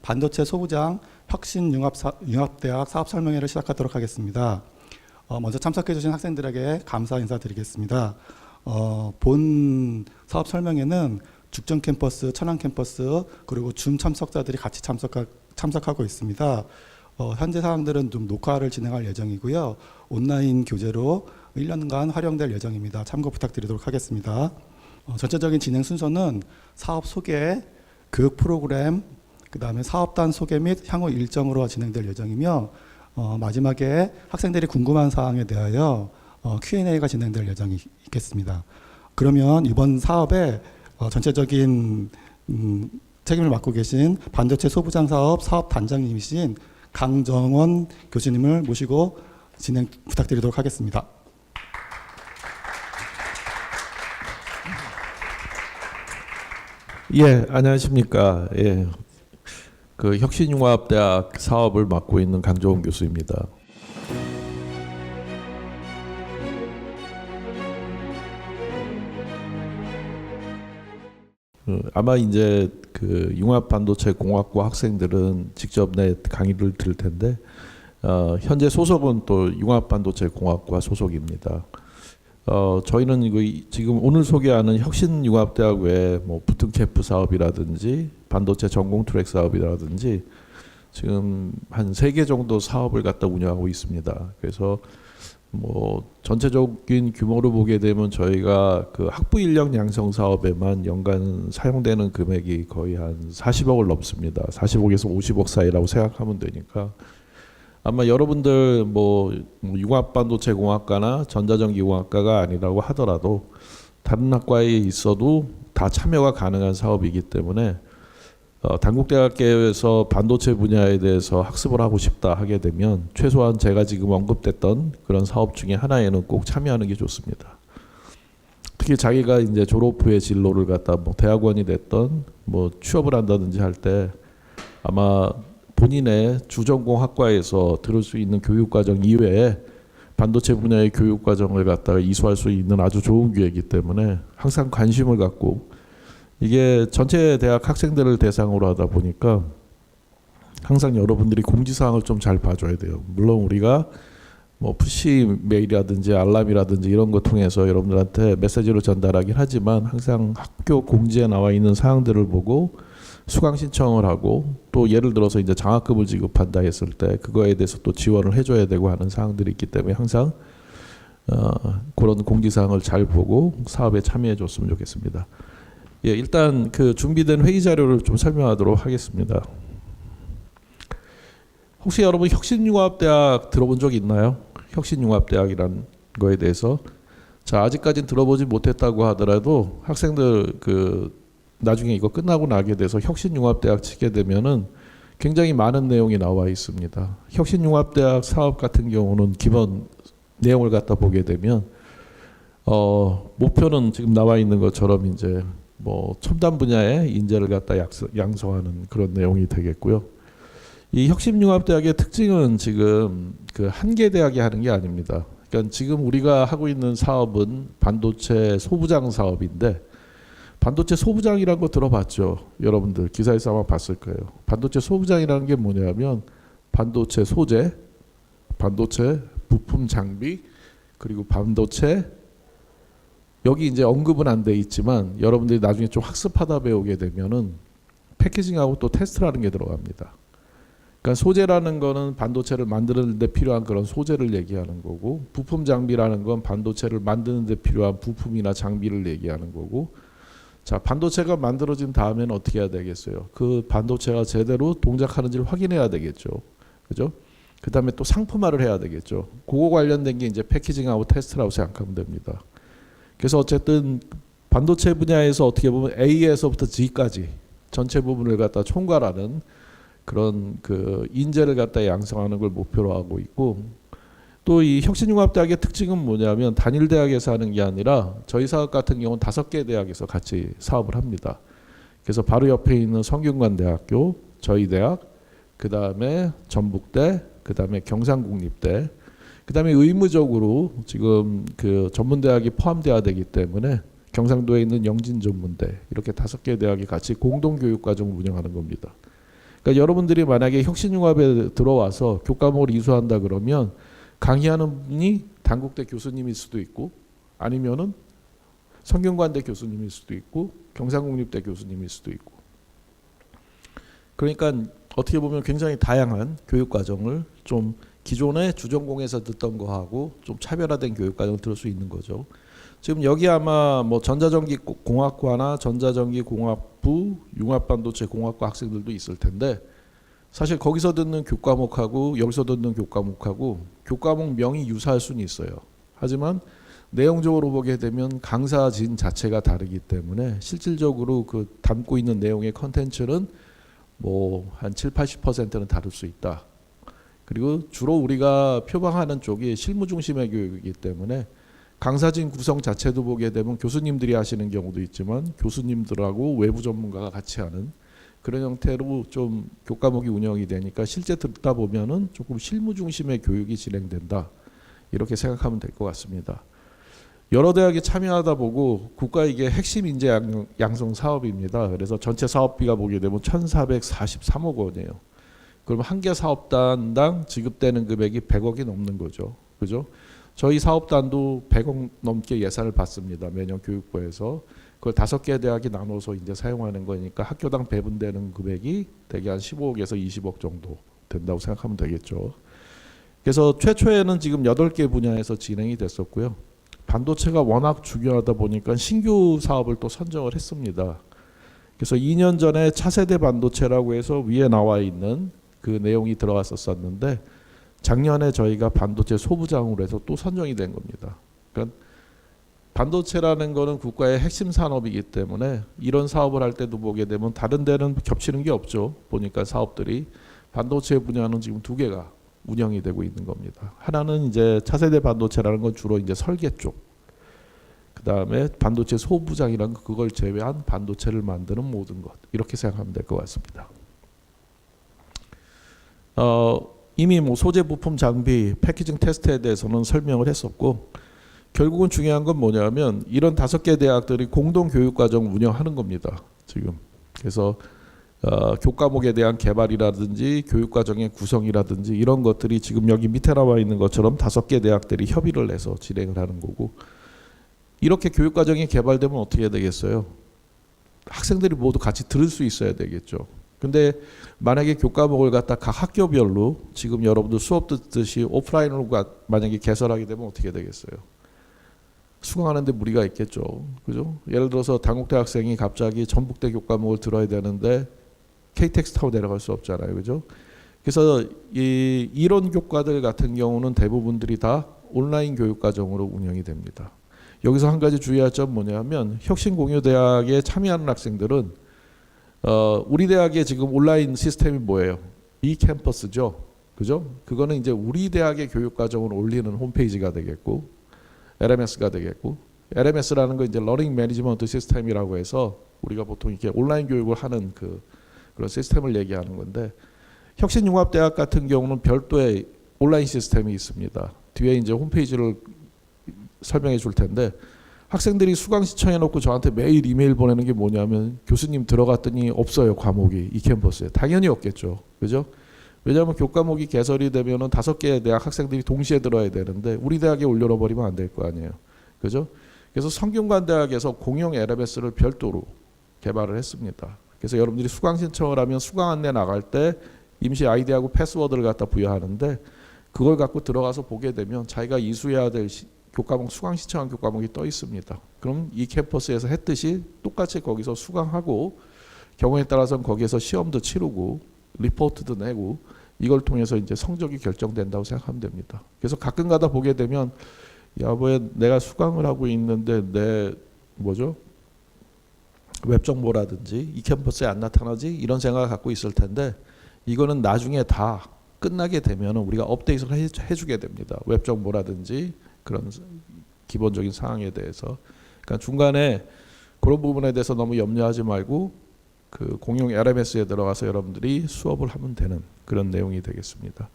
반도체 소부장 혁신융합대학 사업 설명회를 시작하도록 하겠습니다. 먼저 참석해 주신 학생들에게 감사 인사드리겠습니다. 본 사업 설명회는 죽전 캠퍼스, 천안 캠퍼스, 그리고 줌 참석자들이 같이 참석하고 있습니다. 현재 사항들은 좀 녹화를 진행할 예정이고요. 온라인 교재로 1년간 활용될 예정입니다. 참고 부탁드리도록 하겠습니다. 전체적인 진행 순서는 사업 소개, 교육 프로그램, 그 다음에 사업단 소개 및 향후 일정으로 진행될 예정이며 마지막에 학생들이 궁금한 사항에 대하여 Q&A가 진행될 예정이 있겠습니다. 그러면 이번 사업에 전체적인 책임을 맡고 계신 반도체 소부장 사업 사업단장님이신 강정원 교수님을 모시고 진행 부탁드리도록 하겠습니다. 예, 안녕하십니까. 예, 그 혁신융합대학 사업을 맡고 있는 강정원 교수입니다. 아마 이제 그 융합반도체공학과 학생들은 직접 내 강의를 들을 텐데 현재 소속은 또 융합반도체공학과 소속입니다. 저희는 지금 오늘 소개하는 혁신융합대학 외에 뭐 부트캠프 사업이라든지 반도체 전공 트랙 사업이라든지 지금 한 3개 정도 사업을 갖다 운영하고 있습니다. 그래서 뭐 전체적인 규모로 보게 되면 저희가 그 학부 인력 양성 사업에만 연간 사용되는 금액이 거의 한 40억을 넘습니다. 40억에서 50억 사이라고 생각하면 되니까 아마 여러분들 뭐 융합반도체공학과나 전자전기공학과가 아니라고 하더라도 다른 학과에 있어도 다 참여가 가능한 사업이기 때문에 단국대학교에서 반도체 분야에 대해서 학습을 하고 싶다 하게 되면 최소한 제가 지금 언급됐던 그런 사업 중에 하나에는 꼭 참여하는 게 좋습니다. 특히 자기가 이제 졸업 후에 진로를 갖다 뭐 대학원이 됐던 뭐 취업을 한다든지 할 때 아마 본인의 주전공 학과에서 들을 수 있는 교육과정 이외에 반도체 분야의 교육과정을 갖다가 이수할 수 있는 아주 좋은 기회이기 때문에 항상 관심을 갖고 이게 전체 대학 학생들을 대상으로 하다 보니까 항상 여러분들이 공지사항을 좀 잘 봐줘야 돼요. 물론 우리가 뭐 푸시 메일이라든지 알람이라든지 이런 거 통해서 여러분들한테 메시지로 전달하긴 하지만 항상 학교 공지에 나와 있는 사항들을 보고 수강 신청을 하고 또 예를 들어서 이제 장학금을 지급한다 했을 때 그거에 대해서 또 지원을 해줘야 되고 하는 사항들이 있기 때문에 항상 그런 공지사항을 잘 보고 사업에 참여해 줬으면 좋겠습니다. 예, 일단 그 준비된 회의 자료를 좀 설명하도록 하겠습니다. 혹시 여러분 혁신융합대학 들어본 적 있나요? 혁신융합대학이란 거에 대해서 자 아직까지는 들어보지 못했다고 하더라도 학생들 그 나중에 이거 끝나고 나게 돼서 혁신융합대학 치게 되면은 굉장히 많은 내용이 나와 있습니다. 혁신융합대학 사업 같은 경우는 기본 내용을 갖다 보게 되면 목표는 지금 나와 있는 것처럼 이제 뭐 첨단 분야의 인재를 갖다 양성하는 그런 내용이 되겠고요. 이 혁신융합대학의 특징은 지금 그 한 개 대학이 하는 게 아닙니다. 그러니까 지금 우리가 하고 있는 사업은 반도체 소부장 사업인데 반도체 소부장이라는 거 들어봤죠? 여러분들 기사에서 아마 봤을 거예요. 반도체 소부장이라는 게 뭐냐면 반도체 소재, 반도체 부품 장비, 그리고 반도체 여기 이제 언급은 안 돼 있지만 여러분들이 나중에 좀 학습하다 배우게 되면은 패키징하고 또 테스트라는 게 들어갑니다. 그러니까 소재라는 거는 반도체를 만드는 데 필요한 그런 소재를 얘기하는 거고 부품 장비라는 건 반도체를 만드는 데 필요한 부품이나 장비를 얘기하는 거고 자 반도체가 만들어진 다음에는 어떻게 해야 되겠어요? 그 반도체가 제대로 동작하는지를 확인해야 되겠죠. 그죠? 그 다음에 또 상품화를 해야 되겠죠. 그거 관련된 게 이제 패키징하고 테스트라고 생각하면 됩니다. 그래서 어쨌든 반도체 분야에서 어떻게 보면 A에서부터 G까지 전체 부분을 갖다 총괄하는 그런 그 인재를 갖다 양성하는 걸 목표로 하고 있고 또 이 혁신융합대학의 특징은 뭐냐면 단일 대학에서 하는 게 아니라 저희 사업 같은 경우는 5개 대학에서 같이 사업을 합니다. 그래서 바로 옆에 있는 성균관대학교, 저희 대학, 그 다음에 전북대, 그 다음에 경상국립대, 그 다음에 의무적으로 지금 그 전문대학이 포함되어야 되기 때문에 경상도에 있는 영진전문대 이렇게 5개 대학이 같이 공동교육과정을 운영하는 겁니다. 그러니까 그러니까 여러분들이 만약에 혁신융합에 들어와서 교과목을 이수한다 그러면 강의하는 분이 단국대 교수님일 수도 있고 아니면은 성균관대 교수님일 수도 있고 경상국립대 교수님일 수도 있고 그러니까 어떻게 보면 굉장히 다양한 교육 과정을 좀 기존의 주전공에서 듣던 거하고 좀 차별화된 교육 과정을 들을 수 있는 거죠. 지금 여기 아마 뭐 전자전기공학과나 전자전기공학부, 융합반도체공학과 학생들도 있을 텐데 사실 거기서 듣는 교과목하고 여기서 듣는 교과목하고 교과목 명이 유사할 수는 있어요. 하지만 내용적으로 보게 되면 강사진 자체가 다르기 때문에 실질적으로 그 담고 있는 내용의 컨텐츠는 뭐 한 70-80%는 다를 수 있다. 그리고 주로 우리가 표방하는 쪽이 실무 중심의 교육이기 때문에 강사진 구성 자체도 보게 되면 교수님들이 하시는 경우도 있지만 교수님들하고 외부 전문가가 같이 하는 그런 형태로 좀 교과목이 운영이 되니까 실제 듣다 보면은 조금 실무 중심의 교육이 진행된다. 이렇게 생각하면 될 것 같습니다. 여러 대학이 참여하다 보고 국가 이게 핵심 인재 양성 사업입니다. 그래서 전체 사업비가 보게 되면 1,443억 원이에요. 그럼 한 개 사업단당 지급되는 금액이 100억이 넘는 거죠. 그죠? 저희 사업단도 100억 넘게 예산을 받습니다. 매년 교육부에서. 그걸 5개 대학이 나눠서 이제 사용하는 거니까 학교당 배분되는 금액이 대개 한 15억에서 20억 정도 된다고 생각하면 되겠죠. 그래서 최초에는 지금 8개 분야에서 진행이 됐었고요. 반도체가 워낙 중요하다 보니까 신규 사업을 또 선정을 했습니다. 그래서 2년 전에 차세대 반도체라고 해서 위에 나와 있는 그 내용이 들어갔었는데 작년에 저희가 반도체 소부장으로 해서 또 선정이 된 겁니다. 그러니까 반도체라는 거는 국가의 핵심 산업이기 때문에 이런 사업을 할 때도 보게 되면 다른 데는 겹치는 게 없죠. 보니까 사업들이 반도체 분야는 지금 2개가 운영이 되고 있는 겁니다. 하나는 이제 차세대 반도체라는 건 주로 이제 설계 쪽. 그다음에 반도체 소부장이라는 그걸 제외한 반도체를 만드는 모든 것. 이렇게 생각하면 될 것 같습니다. 이미 뭐 소재 부품 장비 패키징 테스트에 대해서는 설명을 했었고 결국은 중요한 건 뭐냐면 이런 5개 대학들이 공동 교육 과정 운영하는 겁니다. 지금. 그래서 교과목에 대한 개발이라든지 교육 과정의 구성이라든지 이런 것들이 지금 여기 밑에 나와 있는 것처럼 5개 대학들이 협의를 해서 진행을 하는 거고 이렇게 교육 과정이 개발되면 어떻게 해야 되겠어요? 학생들이 모두 같이 들을 수 있어야 되겠죠. 근데 만약에 교과목을 갖다 각 학교별로 지금 여러분들 수업 듣듯이 오프라인으로 만약에 개설하게 되면 어떻게 되겠어요? 수강하는데 무리가 있겠죠. 그죠? 예를 들어서 단국대 학생이 갑자기 전북대 교과목을 들어야 되는데 KTX 타고 내려갈 수 없잖아요. 그죠? 그래서 이 이론 교과들 같은 경우는 대부분들이 다 온라인 교육 과정으로 운영이 됩니다. 여기서 한 가지 주의할 점 뭐냐면 혁신공유대학에 참여하는 학생들은 우리 대학의 지금 온라인 시스템이 뭐예요? e캠퍼스죠. 그죠? 그거는 이제 우리 대학의 교육 과정을 올리는 홈페이지가 되겠고 LMS가 되겠고 LMS라는 거 이제 러닝 매니지먼트 시스템이라고 해서 우리가 보통 이렇게 온라인 교육을 하는 그런 시스템을 얘기하는 건데 혁신융합대학 같은 경우는 별도의 온라인 시스템이 있습니다. 뒤에 이제 홈페이지를 설명해 줄 텐데 학생들이 수강 신청해 놓고 저한테 매일 이메일 보내는 게 뭐냐면 교수님 들어갔더니 없어요 과목이 이 캠퍼스에. 당연히 없겠죠. 그죠? 왜냐하면 교과목이 개설이 되면은 5개의 대학 학생들이 동시에 들어야 되는데 우리 대학에 올려놔 버리면 안 될 거 아니에요. 그죠? 그래서 성균관대학에서 공용 LMS를 별도로 개발을 했습니다. 그래서 여러분들이 수강 신청을 하면 수강 안내 나갈 때 임시 아이디하고 패스워드를 갖다 부여하는데 그걸 갖고 들어가서 보게 되면 자기가 이수해야 될 교과목 수강 신청한 교과목이 떠 있습니다. 그럼 이 캠퍼스에서 했듯이 똑같이 거기서 수강하고 경우에 따라서는 거기에서 시험도 치르고 리포트도 내고 이걸 통해서 이제 성적이 결정된다고 생각하면 됩니다. 그래서 가끔가다 보게 되면 야, 왜 내가 수강을 하고 있는데 내 웹 정보라든지 이 캠퍼스에 안 나타나지? 이런 생각을 갖고 있을 텐데 이거는 나중에 다 끝나게 되면 우리가 업데이트를 해주게 됩니다. 웹 정보라든지 그런 기본적인 사항에 대해서. 그러니까 중간에 그런 부분에 대해서 너무 염려하지 말고 그 공용 LMS에 들어가서 여러분들이 수업을 하면 되는 그런 내용이 되겠습니다.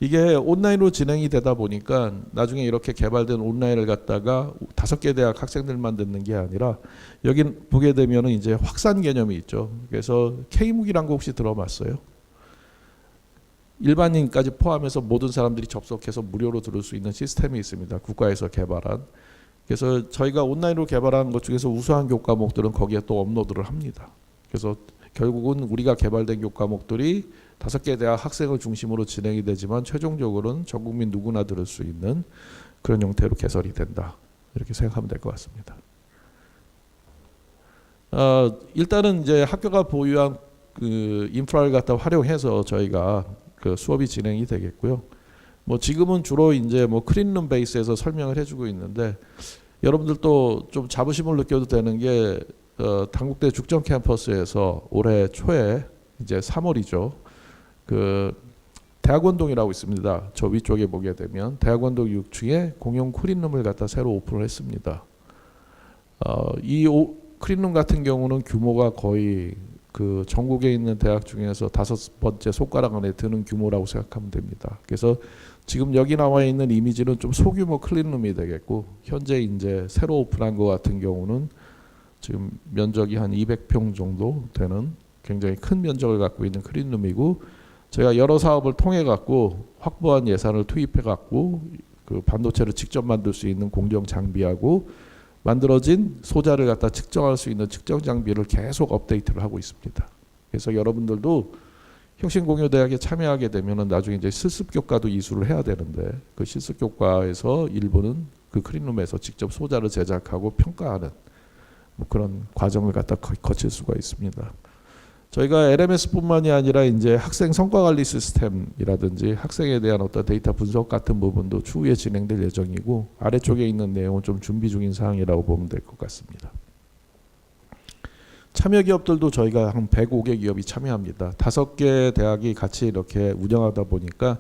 이게 온라인으로 진행이 되다 보니까 나중에 이렇게 개발된 온라인을 갖다가 5개 대학 학생들만 듣는 게 아니라 여기 보게 되면은 이제 확산 개념이 있죠. 그래서 K묵이란 거 혹시 들어봤어요? 일반인까지 포함해서 모든 사람들이 접속해서 무료로 들을 수 있는 시스템이 있습니다. 국가에서 개발한. 그래서 저희가 온라인으로 개발한 것 중에서 우수한 교과목들은 거기에 또 업로드를 합니다. 그래서 결국은 우리가 개발된 교과목들이 5개 대학 학생을 중심으로 진행이 되지만 최종적으로는 전 국민 누구나 들을 수 있는 그런 형태로 개설이 된다. 이렇게 생각하면 될 것 같습니다. 일단은 이제 학교가 보유한 그 인프라를 갖다 활용해서 저희가 그 수업이 진행이 되겠고요. 뭐 지금은 주로 이제 뭐 클린룸 베이스에서 설명을 해주고 있는데 여러분들도 좀 자부심을 느껴도 되는 게 단국대 죽전 캠퍼스에서 올해 초에 이제 3월이죠. 그 대학원동이라고 있습니다. 저 위쪽에 보게 되면 대학원동 6층에 공용 클린룸을 갖다 새로 오픈을 했습니다. 이 클린룸 같은 경우는 규모가 거의 그 전국에 있는 대학 중에서 5번째 손가락 안에 드는 규모라고 생각하면 됩니다. 그래서 지금 여기 나와 있는 이미지는 좀 소규모 클린룸이 되겠고 현재 이제 새로 오픈한 것 같은 경우는 지금 면적이 한 200평 정도 되는 굉장히 큰 면적을 갖고 있는 클린룸이고 제가 여러 사업을 통해 갖고 확보한 예산을 투입해 갖고 그 반도체를 직접 만들 수 있는 공정 장비하고 만들어진 소자를 갖다 측정할 수 있는 측정 장비를 계속 업데이트를 하고 있습니다. 그래서 여러분들도 혁신공유대학에 참여하게 되면은 나중에 이제 실습 교과도 이수를 해야 되는데 그 실습 교과에서 일부는 그 클린룸에서 직접 소자를 제작하고 평가하는 뭐 그런 과정을 갖다 거칠 수가 있습니다. 저희가 LMS뿐만이 아니라 이제 학생 성과 관리 시스템이라든지 학생에 대한 어떤 데이터 분석 같은 부분도 추후에 진행될 예정이고 아래쪽에 있는 내용은 좀 준비 중인 사항이라고 보면 될 것 같습니다. 참여 기업들도 저희가 한 105개 기업이 참여합니다. 5개 대학이 같이 이렇게 운영하다 보니까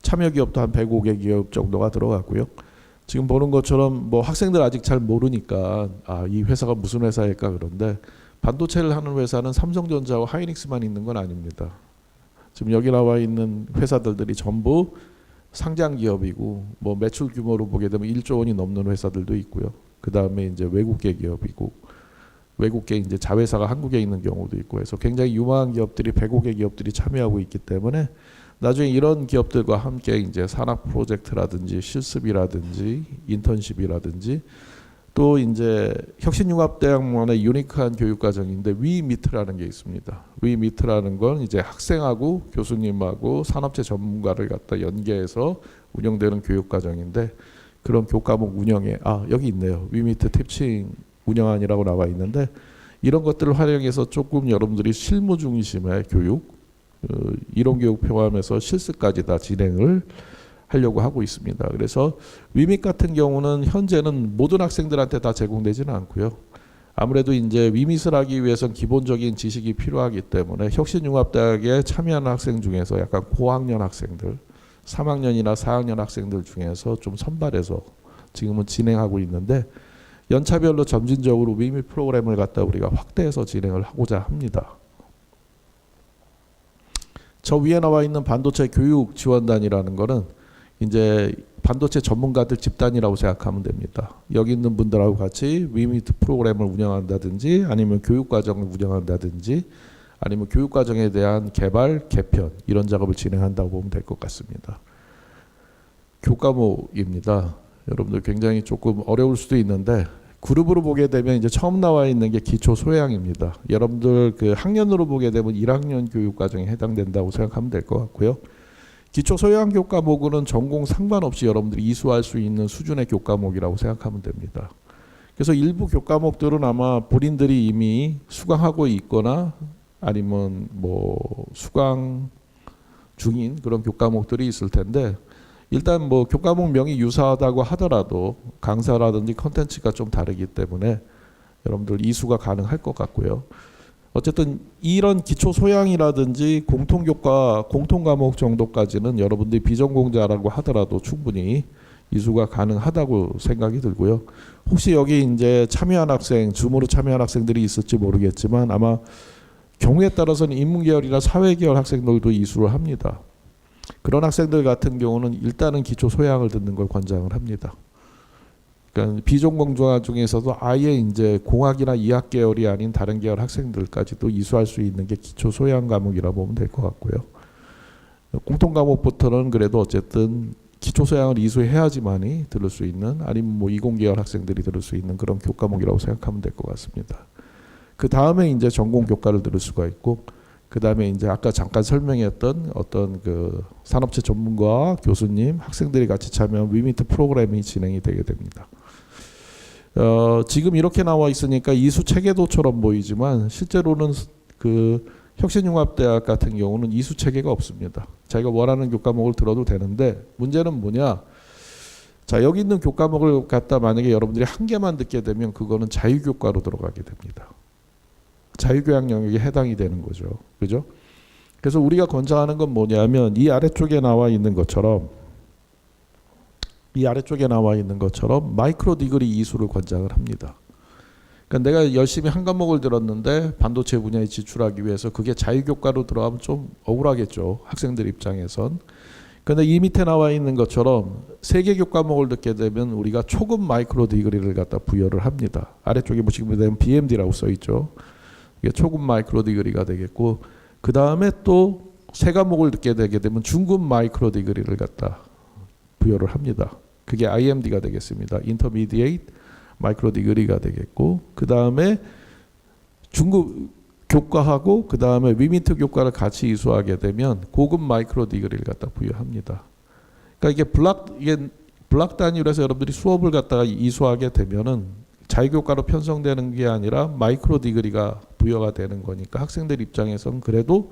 참여 기업도 한 105개 기업 정도가 들어가고요. 지금 보는 것처럼 뭐 학생들 아직 잘 모르니까 이 회사가 무슨 회사일까 그런데 반도체를 하는 회사는 삼성전자와 하이닉스만 있는 건 아닙니다. 지금 여기 나와 있는 회사들이 전부 상장 기업이고 뭐 매출 규모로 보게 되면 1조 원이 넘는 회사들도 있고요. 그 다음에 이제 외국계 기업이고 외국계 이제 자회사가 한국에 있는 경우도 있고 해서 굉장히 유망한 기업들이 105개 기업들이 참여하고 있기 때문에 나중에 이런 기업들과 함께 이제 산업 프로젝트라든지 실습이라든지 인턴십이라든지 또 이제 혁신융합대학만의 유니크한 교육과정인데 위미트라는 게 있습니다. 위미트라는 건 이제 학생하고 교수님하고 산업체 전문가를 갖다 연계해서 운영되는 교육과정인데 그런 교과목 운영에 여기 있네요. 위미트 티칭 운영안이라고 나와 있는데 이런 것들을 활용해서 조금 여러분들이 실무 중심의 교육, 이론 교육 포함해서 실습까지 다 진행을 하려고 하고 있습니다. 그래서 위밋 같은 경우는 현재는 모든 학생들한테 다 제공되지는 않고요. 아무래도 이제 위밋을 하기 위해선 기본적인 지식이 필요하기 때문에 혁신융합대학에 참여하는 학생 중에서 약간 고학년 학생들, 3학년이나 4학년 학생들 중에서 좀 선발해서 지금은 진행하고 있는데 연차별로 점진적으로 위밋 프로그램을 갖다 우리가 확대해서 진행을 하고자 합니다. 저 위에 나와 있는 반도체 교육 지원단이라는 거는 이제 반도체 전문가들 집단이라고 생각하면 됩니다. 여기 있는 분들하고 같이 위미트 프로그램을 운영한다든지 아니면 교육과정을 운영한다든지 아니면 교육과정에 대한 개발, 개편 이런 작업을 진행한다고 보면 될 것 같습니다. 교과목입니다. 여러분들 굉장히 조금 어려울 수도 있는데 그룹으로 보게 되면 이제 처음 나와 있는 게 기초 소양입니다. 여러분들 그 학년으로 보게 되면 1학년 교육과정에 해당된다고 생각하면 될 것 같고요. 기초 소양 교과목은 전공 상관없이 여러분들이 이수할 수 있는 수준의 교과목이라고 생각하면 됩니다. 그래서 일부 교과목들은 아마 본인들이 이미 수강하고 있거나 아니면 뭐 수강 중인 그런 교과목들이 있을 텐데 일단 뭐 교과목 명이 유사하다고 하더라도 강사라든지 컨텐츠가 좀 다르기 때문에 여러분들 이수가 가능할 것 같고요. 어쨌든 이런 기초 소양이라든지 공통교과, 공통과목 정도까지는 여러분들이 비전공자라고 하더라도 충분히 이수가 가능하다고 생각이 들고요. 혹시 여기 이제 참여한 학생, 줌으로 참여한 학생들이 있을지 모르겠지만 아마 경우에 따라서는 인문계열이나 사회계열 학생들도 이수를 합니다. 그런 학생들 같은 경우는 일단은 기초 소양을 듣는 걸 권장을 합니다. 그러니까 비전공자 중에서도 아예 이제 공학이나 이학 계열이 아닌 다른 계열 학생들까지도 이수할 수 있는 게 기초 소양 과목이라 보면 될 것 같고요. 공통 과목부터는 그래도 어쨌든 기초 소양을 이수해야지만이 들을 수 있는, 아니면 뭐 이공계열 학생들이 들을 수 있는 그런 교과목이라고 생각하면 될 것 같습니다. 그 다음에 이제 전공 교과를 들을 수가 있고, 그 다음에 이제 아까 잠깐 설명했던 어떤 그 산업체 전문가, 교수님, 학생들이 같이 참여한 위미트 프로그램이 진행이 되게 됩니다. 지금 이렇게 나와 있으니까 이수 체계도처럼 보이지만 실제로는 그 혁신융합대학 같은 경우는 이수 체계가 없습니다. 자기가 원하는 교과목을 들어도 되는데, 문제는 뭐냐? 자, 여기 있는 교과목을 갖다 만약에 여러분들이 한 개만 듣게 되면 그거는 자유교과로 들어가게 됩니다. 자유교양 영역에 해당이 되는 거죠. 그죠? 그래서 우리가 권장하는 건 뭐냐면 이 아래쪽에 나와 있는 것처럼 마이크로 디그리 이수를 권장을 합니다. 그러니까 내가 열심히 한 과목을 들었는데 반도체 분야에 진출하기 위해서 그게 자유교과로 들어가면 좀 억울하겠죠. 학생들 입장에선. 그런데 이 밑에 나와 있는 것처럼 세 개 교과목을 듣게 되면 우리가 초급 마이크로 디그리를 갖다 부여를 합니다. 아래쪽에 보시면 되면 BMD라고 써 있죠. 이게 초급 마이크로 디그리가 되겠고, 그 다음에 또 세 과목을 듣게 되게 되면 중급 마이크로 디그리를 갖다 부여를 합니다. 그게 IMD가 되겠습니다. Intermediate 마이크로 디그리가 되겠고, 그 다음에 중급 교과하고 그 다음에 위민트 교과를 같이 이수하게 되면 고급 마이크로 디그리를 갖다 부여합니다. 그러니까 이게 블락 단위로 해서 여러분들이 수업을 갖다가 이수하게 되면은 자유교과로 편성되는 게 아니라 마이크로 디그리가 부여가 되는 거니까 학생들 입장에서는 그래도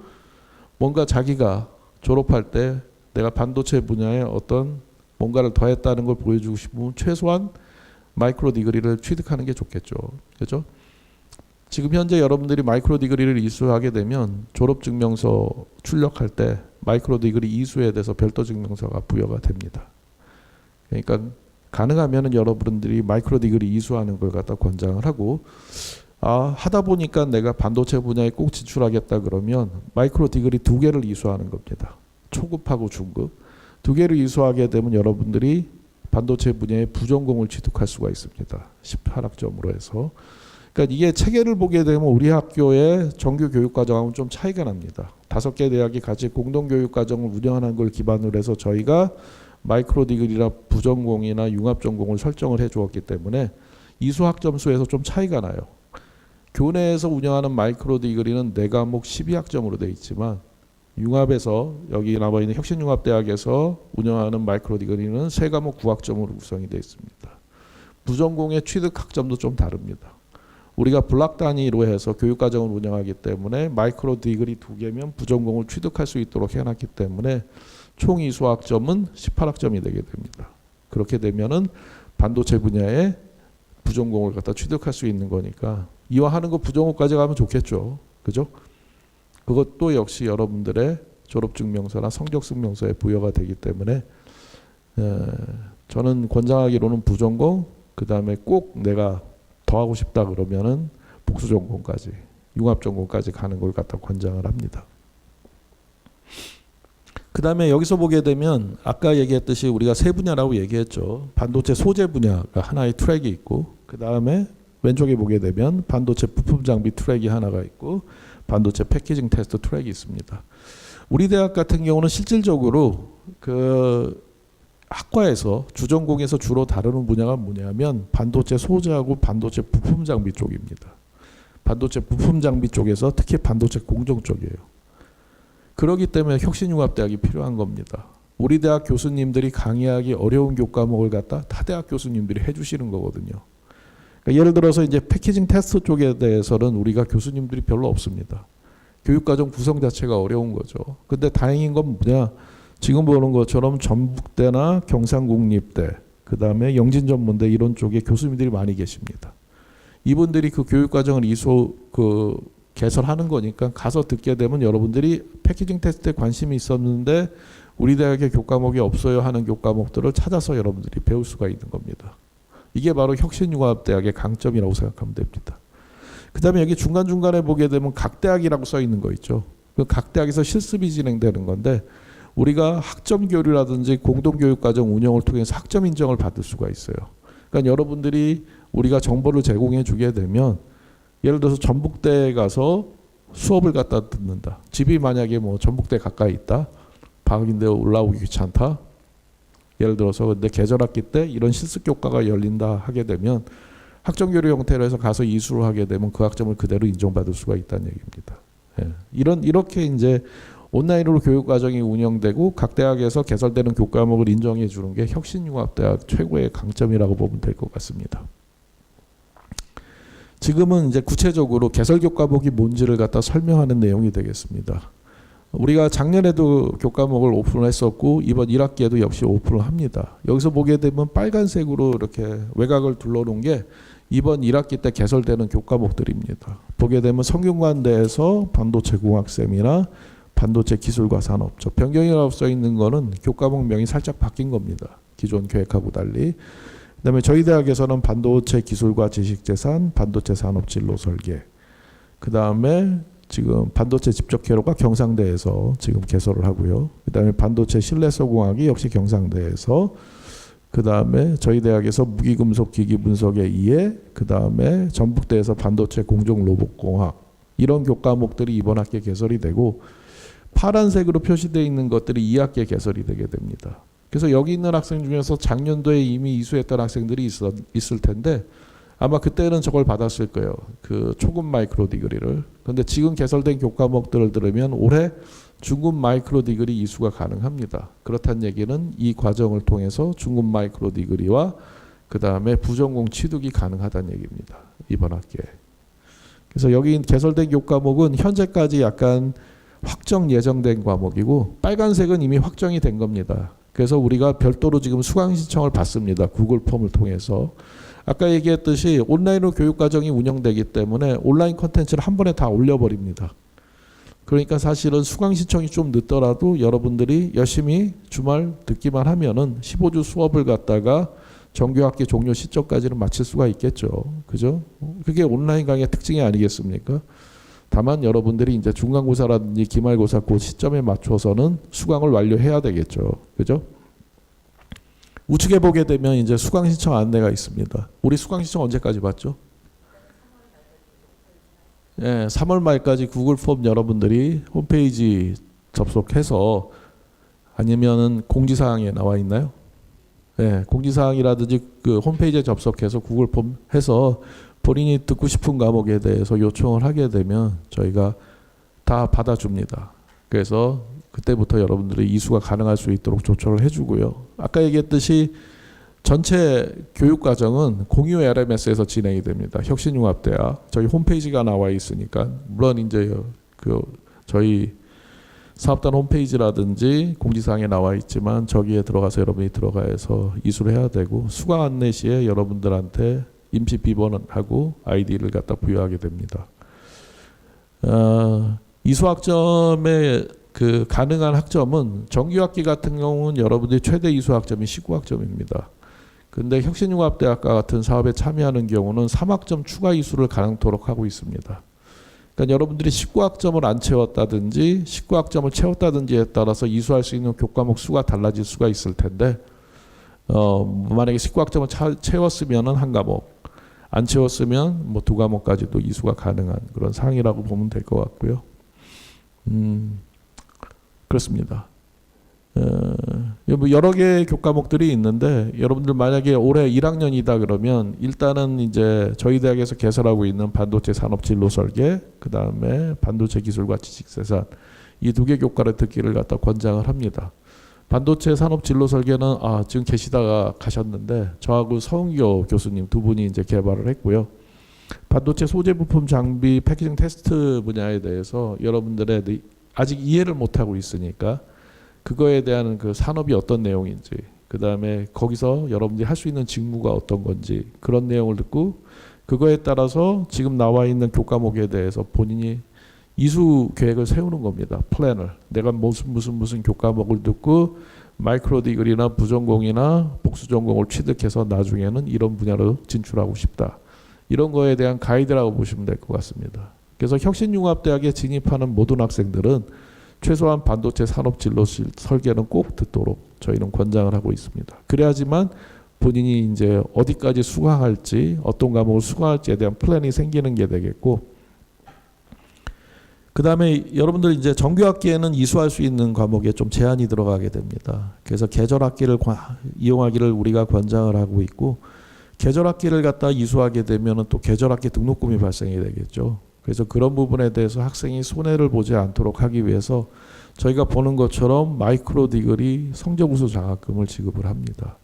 뭔가 자기가 졸업할 때 내가 반도체 분야에 어떤 뭔가를 더했다는 걸 보여주고 싶으면 최소한 마이크로 디그리를 취득하는 게 좋겠죠. 그렇죠? 지금 현재 여러분들이 마이크로 디그리를 이수하게 되면 졸업증명서 출력할 때 마이크로 디그리 이수에 대해서 별도 증명서가 부여가 됩니다. 그러니까 가능하면 여러분들이 마이크로 디그리 이수하는 걸 갖다 권장을 하고, 하다 보니까 내가 반도체 분야에 꼭 진출하겠다 그러면 마이크로 디그리 2개를 이수하는 겁니다. 초급하고 중급. 2개를 이수하게 되면 여러분들이 반도체 분야의 부전공을 취득할 수가 있습니다. 18학점으로 해서. 그러니까 이게 체계를 보게 되면 우리 학교의 정규 교육과정하고는 좀 차이가 납니다. 5개 대학이 같이 공동교육과정을 운영하는 걸 기반으로 해서 저희가 마이크로 디그리나 부전공이나 융합전공을 설정을 해 주었기 때문에 이수학점 수에서 좀 차이가 나요. 교내에서 운영하는 마이크로 디그리는 4과목 12학점으로 되어 있지만, 융합에서 여기 나와 있는 혁신융합대학에서 운영하는 마이크로 디그리는 3과목 9학점으로 구성이 되어 있습니다. 부전공의 취득학점도 좀 다릅니다. 우리가 블락 단위로 해서 교육과정을 운영하기 때문에 마이크로 디그리 2개면 부전공을 취득할 수 있도록 해놨기 때문에 총 이수학점은 18학점이 되게 됩니다. 그렇게 되면은 반도체 분야에 부전공을 갖다 취득할 수 있는 거니까 이왕 하는 거 부전공까지 가면 좋겠죠. 그죠? 그것도 역시 여러분들의 졸업증명서나 성적증명서에 부여가 되기 때문에 저는 권장하기로는 부전공, 그 다음에 꼭 내가 더 하고 싶다 그러면은 복수전공까지, 융합전공까지 가는 걸 갖다 권장을 합니다. 그 다음에 여기서 보게 되면 아까 얘기했듯이 우리가 세 분야라고 얘기했죠. 반도체 소재 분야가 하나의 트랙이 있고, 그 다음에 왼쪽에 보게 되면 반도체 부품 장비 트랙이 하나가 있고, 반도체 패키징 테스트 트랙이 있습니다. 우리 대학 같은 경우는 실질적으로 그 학과에서 주전공에서 주로 다루는 분야가 뭐냐면 반도체 소재하고 반도체 부품 장비 쪽입니다. 반도체 부품 장비 쪽에서 특히 반도체 공정 쪽이에요. 그렇기 때문에 혁신융합대학이 필요한 겁니다. 우리 대학 교수님들이 강의하기 어려운 교과목을 갖다 타 대학 교수님들이 해주시는 거거든요. 그러니까 예를 들어서 이제 패키징 테스트 쪽에 대해서는 우리가 교수님들이 별로 없습니다. 교육과정 구성 자체가 어려운 거죠. 근데 다행인 건 뭐냐? 지금 보는 것처럼 전북대나 경상국립대, 그 다음에 영진전문대 이런 쪽에 교수님들이 많이 계십니다. 이분들이 그 교육과정을 개설하는 거니까 가서 듣게 되면 여러분들이 패키징 테스트에 관심이 있었는데 우리 대학의 교과목이 없어요 하는 교과목들을 찾아서 여러분들이 배울 수가 있는 겁니다. 이게 바로 혁신융합대학의 강점이라고 생각하면 됩니다. 그 다음에 여기 중간중간에 보게 되면 각 대학이라고 써 있는 거 있죠. 그 각 대학에서 실습이 진행되는 건데 우리가 학점 교류라든지 공동교육과정 운영을 통해서 학점 인정을 받을 수가 있어요. 그러니까 여러분들이 우리가 정보를 제공해 주게 되면 예를 들어서 전북대에 가서 수업을 갖다 듣는다. 집이 만약에 뭐 전북대 가까이 있다. 방학인데 올라오기 귀찮다. 예를 들어서 근데 계절학기 때 이런 실습 교과가 열린다 하게 되면 학점교류 형태로 해서 가서 이수를 하게 되면 그 학점을 그대로 인정받을 수가 있다는 얘기입니다. 예. 이렇게 이제 온라인으로 교육 과정이 운영되고 각 대학에서 개설되는 교과목을 인정해 주는 게 혁신융합대학 최고의 강점이라고 보면 될 것 같습니다. 지금은 이제 구체적으로 개설 교과목이 뭔지를 갖다 설명하는 내용이 되겠습니다. 우리가 작년에도 교과목을 오픈을 했었고 이번 1학기에도 역시 오픈을 합니다. 여기서 보게 되면 빨간색으로 이렇게 외곽을 둘러놓은 게 이번 1학기 때 개설되는 교과목들입니다. 보게 되면 성균관대에서 반도체공학쌤이나 반도체 기술과 산업, 저 변경이라고 써 있는 거는 교과목명이 살짝 바뀐 겁니다. 기존 계획하고 달리. 그다음에 저희 대학에서는 반도체 기술과 지식재산, 반도체 산업 진로 설계. 그다음에 지금 반도체 집적 회로가 경상대에서 지금 개설을 하고요. 그다음에 반도체 실내소공학이 역시 경상대에서, 그다음에 저희 대학에서 무기금속 기기 분석의 이해, 그다음에 전북대에서 반도체 공정 로봇공학, 이런 교과목들이 이번 학기에 개설이 되고 파란색으로 표시되어 있는 것들이 2학기에 개설이 되게 됩니다. 그래서 여기 있는 학생 중에서 작년도에 이미 이수했던 학생들이 있을 텐데 아마 그때는 저걸 받았을 거예요. 그 초급 마이크로 디그리를. 그런데 지금 개설된 교과목들을 들으면 올해 중급 마이크로 디그리 이수가 가능합니다. 그렇다는 얘기는 이 과정을 통해서 중급 마이크로 디그리와 그 다음에 부전공 취득이 가능하다는 얘기입니다. 이번 학기에. 그래서 여기 개설된 교과목은 현재까지 약간 확정 예정된 과목이고 빨간색은 이미 확정이 된 겁니다. 그래서 우리가 별도로 지금 수강 신청을 받습니다. 구글 폼을 통해서. 아까 얘기했듯이 온라인으로 교육 과정이 운영되기 때문에 온라인 콘텐츠를 한 번에 다 올려버립니다. 그러니까 사실은 수강 신청이 좀 늦더라도 여러분들이 열심히 주말 듣기만 하면은 15주 수업을 갖다가 정규학기 종료 시점까지는 마칠 수가 있겠죠. 그죠? 그게 온라인 강의의 특징이 아니겠습니까? 다만 여러분들이 이제 중간고사라든지 기말고사 그 시점에 맞춰서는 수강을 완료해야 되겠죠. 그죠? 우측에 보게 되면 이제 수강 신청 안내가 있습니다. 우리 수강 신청 언제까지 받죠? 예, 3월 말까지 구글 폼 여러분들이 홈페이지 접속해서, 아니면은 공지사항에 나와 있나요? 예, 공지사항이라든지 그 홈페이지에 접속해서 구글 폼 해서 본인이 듣고 싶은 과목에 대해서 요청을 하게 되면 저희가 다 받아줍니다. 그래서 그때부터 여러분들이 이수가 가능할 수 있도록 조처를 해주고요. 아까 얘기했듯이 전체 교육과정은 공유 LMS에서 진행이 됩니다. 혁신융합대학 저희 홈페이지가 나와 있으니까, 물론 이제 그 저희 사업단 홈페이지라든지 공지사항에 나와 있지만 저기에 들어가서 여러분이 들어가서 이수를 해야 되고, 수강 안내 시에 여러분들한테 임시 비번하고 아이디를 갖다 부여하게 됩니다. 이수 학점의 그 가능한 학점은 정규학기 같은 경우는 여러분들이 최대 이수 학점이 19학점입니다. 근데 혁신융합대학과 같은 사업에 참여하는 경우는 3학점 추가 이수를 가능토록 하고 있습니다. 그러니까 여러분들이 19학점을 안 채웠다든지 19학점을 채웠다든지에 따라서 이수할 수 있는 교과목 수가 달라질 수가 있을 텐데, 만약에 19학점을 채웠으면은 한 과목, 안 채웠으면 뭐 2과목까지도 이수가 가능한 그런 상황이라고 보면 될 것 같고요. 그렇습니다. 여러 개의 교과목들이 있는데, 여러분들 만약에 올해 1학년이다 그러면 일단은 이제 저희 대학에서 개설하고 있는 반도체 산업 진로 설계, 그 다음에 반도체 기술과 지식재산, 이 2개 교과를 듣기를 갖다 권장을 합니다. 반도체 산업 진로 설계는 지금 계시다가 가셨는데 저하고 서은교 교수님 두 분이 이제 개발을 했고요. 반도체 소재 부품 장비 패키징 테스트 분야에 대해서 여러분들의 아직 이해를 못하고 있으니까 그거에 대한 그 산업이 어떤 내용인지, 그 다음에 거기서 여러분들이 할 수 있는 직무가 어떤 건지, 그런 내용을 듣고 그거에 따라서 지금 나와 있는 교과목에 대해서 본인이 이수 계획을 세우는 겁니다. 플랜을. 내가 무슨 교과목을 듣고 마이크로 디그리나 부전공이나 복수전공을 취득해서 나중에는 이런 분야로 진출하고 싶다. 이런 거에 대한 가이드라고 보시면 될 것 같습니다. 그래서 혁신융합대학에 진입하는 모든 학생들은 최소한 반도체 산업 진로 설계는 꼭 듣도록 저희는 권장을 하고 있습니다. 그래야지만 본인이 이제 어디까지 수강할지, 어떤 과목을 수강할지에 대한 플랜이 생기는 게 되겠고, 그다음에 여러분들 이제 정규 학기에는 이수할 수 있는 과목에 좀 제한이 들어가게 됩니다. 그래서 계절 학기를 이용하기를 우리가 권장을 하고 있고, 계절 학기를 갖다 이수하게 되면은 또 계절 학기 등록금이 발생이 되겠죠. 그래서 그런 부분에 대해서 학생이 손해를 보지 않도록 하기 위해서 저희가 보는 것처럼 마이크로 디그리 성적 우수 장학금을 지급을 합니다.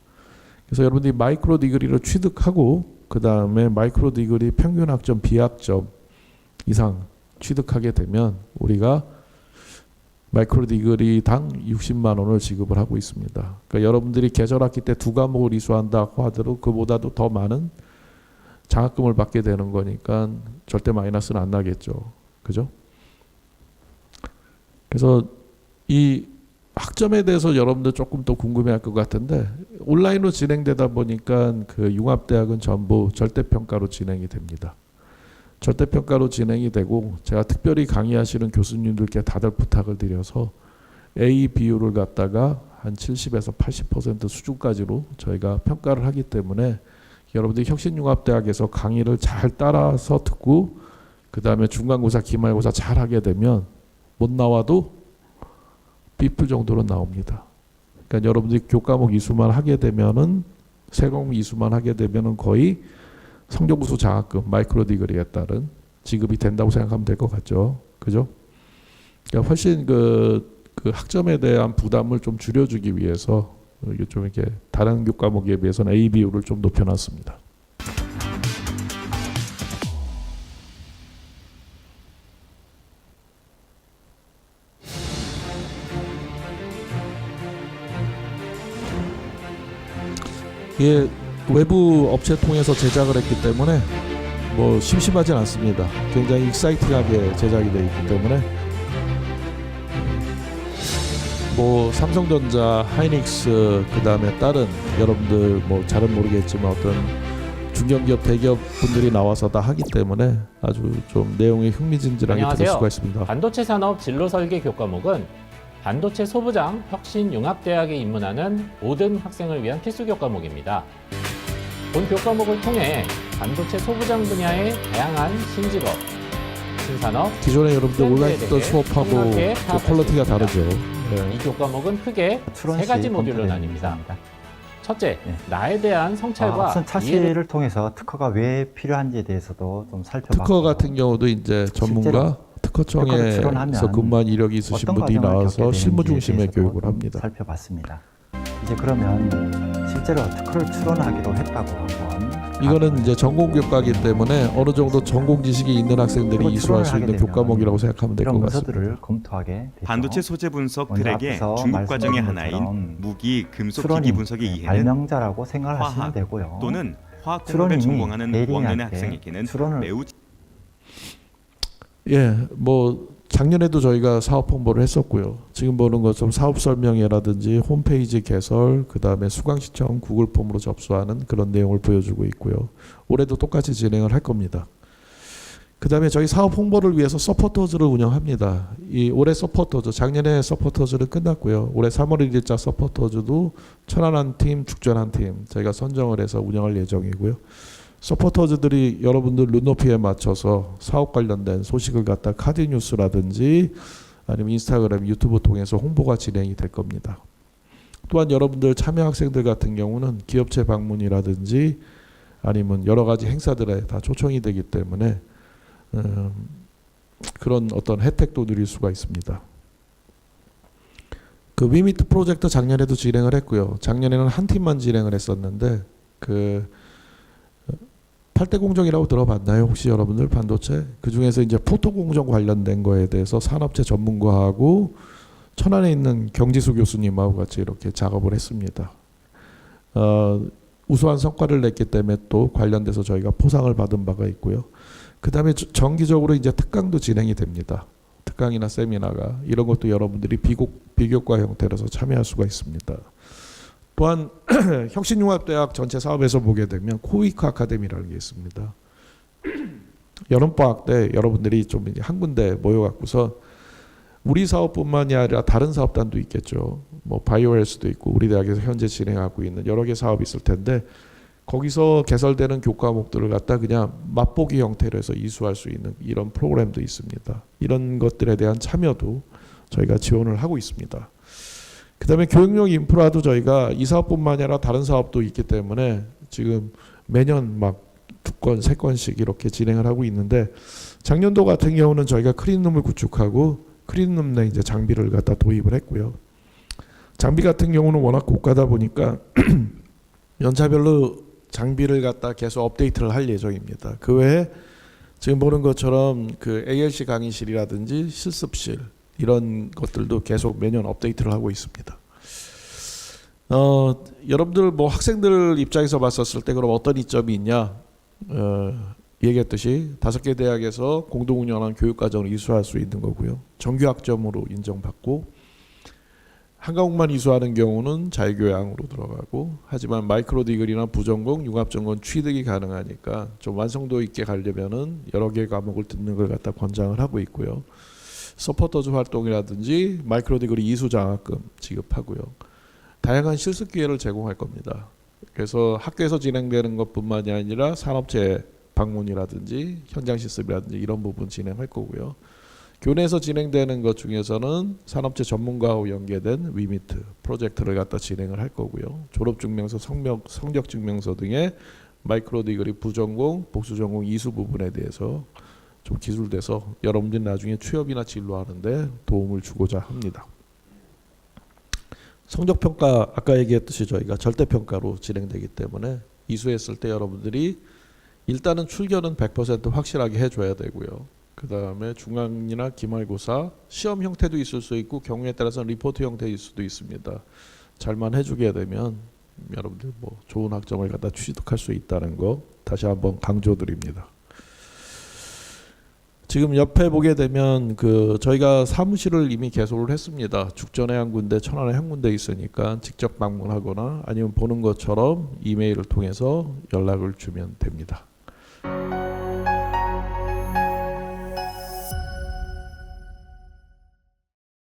그래서 여러분들이 마이크로 디그리를 취득하고 그 다음에 마이크로 디그리 평균 학점 비학점 이상 취득하게 되면 우리가 마이크로 디그리당 60만 원을 지급을 하고 있습니다. 그러니까 여러분들이 계절 학기 때 2과목을 이수한다고 하더라도 그보다도 더 많은 장학금을 받게 되는 거니까 절대 마이너스는 안 나겠죠. 그죠? 그래서 이 학점에 대해서 여러분들 조금 더 궁금해할 것 같은데, 온라인으로 진행되다 보니까 그 융합대학은 전부 절대평가로 진행이 됩니다. 절대평가로 진행이 되고, 제가 특별히 강의하시는 교수님들께 다들 부탁을 드려서 A 비율을 갖다가 한 70에서 80% 수준까지로 저희가 평가를 하기 때문에 여러분들이 혁신융합대학에서 강의를 잘 따라서 듣고 그 다음에 중간고사, 기말고사 잘 하게 되면 못 나와도 B풀 정도로 나옵니다. 그러니까 여러분들이 교과목 이수만 하게 되면은, 세 과목 이수만 하게 되면은 거의 성적우수 장학금, 마이크로 디그리에 따른 지급이 된다고 생각하면 될 것 같죠. 그죠? 그러니까 훨씬 그 학점에 대한 부담을 좀 줄여주기 위해서 좀 이렇게 다른 교과목에 비해서는 A 비율을 좀 높여놨습니다. 이게 외부 업체 통해서 제작을 했기 때문에 뭐 심심하진 않습니다. 굉장히 익사이팅하게 제작이 되어 있기 때문에 뭐 삼성전자, 하이닉스, 그 다음에 다른 여러분들 뭐 잘은 모르겠지만 어떤 중견기업, 대기업 분들이 나와서 다 하기 때문에 아주 좀 내용이 흥미진진하게 들을 수가 있습니다. 반도체 산업 진로 설계 교과목은 반도체 소부장 혁신융합대학에 입문하는 모든 학생을 위한 필수 교과목입니다. 본 교과목을 통해 반도체 소부장 분야의 다양한 신직업, 신산업, 기존에 여러분들 온라인 했던 수업하고 풍부하게 좀 파악할 퀄리티가 수 있습니다. 다르죠. 이 교과목은 크게 세 가지 모듈로 나뉩니다. 첫째, 네. 나에 대한 성찰과 앞선 차시를 통해서 특허가 왜 필요한지에 대해서도 좀 살펴봤고, 특허 같은 경우도 이제 전문가 특허를 특허청에서 출원하면 근무한 이력이 있으신 어떤 분들이 과정을 나와서 겪게 실무 되는지에 중심의 대해서도 교육을 좀 합니다. 살펴봤습니다. 이제 그러면 실제로 특허를 출원하기로 했다고 한번 이거는 이제 전공 교과이기 때문에 어느 정도 전공 지식이 있는 학생들이 특허 이수할 수 출원을 있는 하게 되면 교과목이라고 생각하면 될 것 이런 같습니다. 문서들을 검토하게 되죠. 반도체 소재 분석 먼저 트랙의 앞에서 중급 과정의 말씀드린 하나인 것처럼 무기, 금속 출원이 기기 분석의 이해는 발명자라고 생각을 하시면 화학 되고요. 또는 화학 출원이 공학을 전공하는 대리인한테 원년의 학생에게는 출원을 매우 예, 뭐 작년에도 저희가 사업 홍보를 했었고요. 지금 보는 것처럼 사업 설명회라든지 홈페이지 개설, 그 다음에 수강 신청 구글 폼으로 접수하는 그런 내용을 보여주고 있고요. 올해도 똑같이 진행을 할 겁니다. 그 다음에 저희 사업 홍보를 위해서 서포터즈를 운영합니다. 이 올해 서포터즈, 작년에 서포터즈는 끝났고요. 올해 3월 1일자 서포터즈도 천안한 팀, 죽전한 팀 저희가 선정을 해서 운영할 예정이고요. 서포터즈들이 여러분들 눈높이에 맞춰서 사업 관련된 소식을 갖다 카드뉴스라든지 아니면 인스타그램, 유튜브 통해서 홍보가 진행이 될 겁니다. 또한 여러분들 참여 학생들 같은 경우는 기업체 방문이라든지 아니면 여러 가지 행사들에 다 초청이 되기 때문에 그런 어떤 혜택도 누릴 수가 있습니다. 그 위미트 프로젝트 작년에도 진행을 했고요. 작년에는 한 팀만 진행을 했었는데 그 8대 공정이라고 들어봤나요? 혹시 여러분들 반도체? 그 중에서 이제 포토 공정 관련된 거에 대해서 산업체 전문가하고 천안에 있는 경지수 교수님하고 같이 이렇게 작업을 했습니다. 우수한 성과를 냈기 때문에 또 관련돼서 저희가 포상을 받은 바가 있고요. 그 다음에 정기적으로 이제 특강도 진행이 됩니다. 특강이나 세미나가 이런 것도 여러분들이 비교과 형태로서 참여할 수가 있습니다. 또한 혁신융합대학 전체 사업에서 보게 되면 코이크 아카데미라는 게 있습니다. 여름방학 때 여러분들이 좀 이제 한 군데 모여갖고서 우리 사업뿐만이 아니라 다른 사업단도 있겠죠. 뭐 바이오헬스도 있고 우리 대학에서 현재 진행하고 있는 여러 개 사업이 있을 텐데 거기서 개설되는 교과목들을 갖다 그냥 맛보기 형태로 해서 이수할 수 있는 이런 프로그램도 있습니다. 이런 것들에 대한 참여도 저희가 지원을 하고 있습니다. 그다음에 교육용 인프라도 저희가 이 사업뿐만 아니라 다른 사업도 있기 때문에 지금 매년 막 2건, 3건씩 이렇게 진행을 하고 있는데 작년도 같은 경우는 저희가 클린룸을 구축하고 클린룸 내 이제 장비를 갖다 도입을 했고요. 장비 같은 경우는 워낙 고가다 보니까 연차별로 장비를 갖다 계속 업데이트를 할 예정입니다. 그 외에 지금 보는 것처럼 그 ALC 강의실이라든지 실습실 이런 것들도 계속 매년 업데이트를 하고 있습니다. 여러분들 뭐 학생들 입장에서 봤었을 때 그럼 어떤 이점이 있냐? 얘기했듯이 5개 대학에서 공동 운영하는 교육과정을 이수할 수 있는 거고요. 정규학점으로 인정받고 한 과목만 이수하는 경우는 자유교양으로 들어가고 하지만 마이크로 디그리나 부전공, 융합전공 취득이 가능하니까 좀 완성도 있게 가려면은 여러 개의 과목을 듣는 걸 갖다 권장을 하고 있고요. 서포터즈 활동이라든지 마이크로 디그리 이수 장학금 지급하고요. 다양한 실습 기회를 제공할 겁니다. 그래서 학교에서 진행되는 것뿐만이 아니라 산업체 방문이라든지 현장 실습이라든지 이런 부분 진행할 거고요. 교내에서 진행되는 것 중에서는 산업체 전문가와 연계된 위미트 프로젝트를 갖다 진행을 할 거고요. 졸업증명서, 성적증명서 등의 마이크로 디그리 부전공, 복수전공 이수 부분에 대해서 좀 기술돼서 여러분들이 나중에 취업이나 진로하는데 도움을 주고자 합니다. 성적평가 아까 얘기했듯이 저희가 절대평가로 진행되기 때문에 이수했을 때 여러분들이 일단은 출결은 100% 확실하게 해줘야 되고요. 그 다음에 중간이나 기말고사 시험 형태도 있을 수 있고 경우에 따라서는 리포트 형태일 수도 있습니다. 잘만 해주게 되면 여러분들 뭐 좋은 학점을 갖다 취득할 수 있다는 거 다시 한번 강조드립니다. 지금 옆에 보게 되면 그 저희가 사무실을 이미 개소를 했습니다. 죽전에 한 군데, 천안에 한 군데 있으니까 직접 방문하거나 아니면 보는 것처럼 이메일을 통해서 연락을 주면 됩니다.